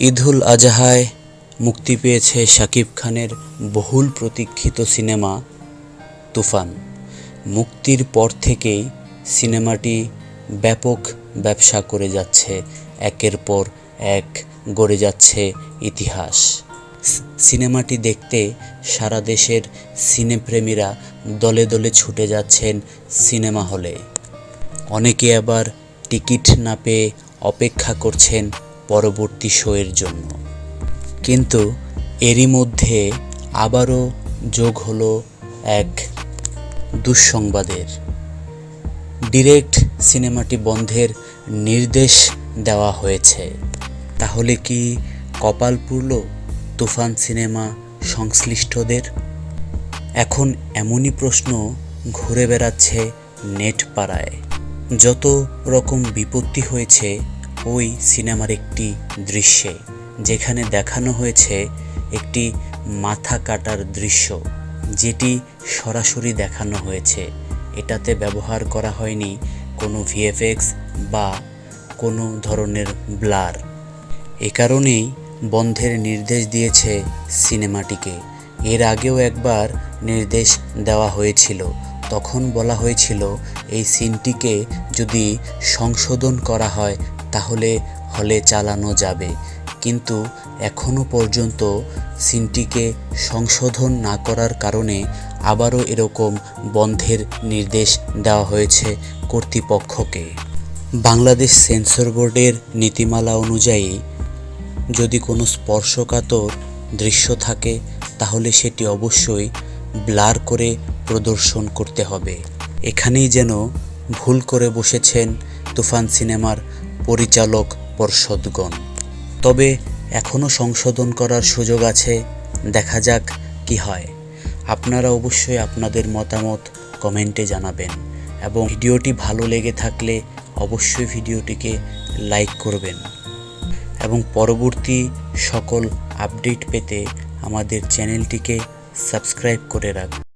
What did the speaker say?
ঈদুল আজহায় মুক্তি পেয়েছে শাকিব খানের বহুল প্রতীক্ষিত সিনেমা তুফান। মুক্তির পর থেকেই সিনেমাটি ব্যাপক ব্যবসা করে যাচ্ছে, একের পর এক গড়ে যাচ্ছে ইতিহাস। সিনেমাটি দেখতে সারা দেশের সিনেপ্রেমীরা দলে দলে ছুটে যাচ্ছেন সিনেমা হলে। অনেকে আবার টিকিট না পেয়ে অপেক্ষা করছেন পরবর্তী শোয়ের জন্য। কিন্তু এরই মধ্যে আবারও যোগ হলো এক দুঃসংবাদের। ডিরেক্ট সিনেমাটি বন্ধের নির্দেশ দেওয়া হয়েছে। তাহলে কি কপাল পুড়ল তুফান সিনেমা সংশ্লিষ্টদের? এখন এমনই প্রশ্ন ঘুরে বেড়াচ্ছে নেট পাড়ায়। যত রকম বিপত্তি হয়েছে ওই সিনেমার একটি দৃশ্যে, যেখানে দেখানো হয়েছে একটি মাথা কাটার দৃশ্য, যেটি সরাসরি দেখানো হয়েছে। এটাতে ব্যবহার করা হয়নি কোনো ভিএফএক্স বা কোনো ধরনের ব্লার। এ কারণেই বন্ধের নির্দেশ দিয়েছে সিনেমাটিকে। এর আগেও একবার নির্দেশ দেওয়া হয়েছিল, তখন বলা হয়েছিল এই সিনটিকে যদি সংশোধন করা হয় তাহলে হলে চালানো যাবে। কিন্তু এখনও পর্যন্ত সিনটিকে সংশোধন না করার কারণে আবারও এরকম বন্ধের নির্দেশ দেওয়া হয়েছে কর্তৃপক্ষকে। বাংলাদেশ সেন্সর বোর্ডের নীতিমালা অনুযায়ী যদি কোনো স্পর্শকাতর দৃশ্য থাকে তাহলে সেটি অবশ্যই ব্লার করে প্রদর্শন করতে হবে। এখানেই যেন ভুল করে বসেছেন তুফান সিনেমার পরিচালক পর্ষদগণ। তবে এখনও সংশোধন করার সুযোগ আছে, দেখা যাক কি হয়। আপনারা অবশ্যই আপনাদের মতামত কমেন্টে জানাবেন এবং ভিডিওটি ভালো লেগে থাকলে অবশ্যই ভিডিওটিকে লাইক করবেন এবং পরবর্তী সকল আপডেট পেতে আমাদের চ্যানেলটিকে সাবস্ক্রাইব করে রাখবেন।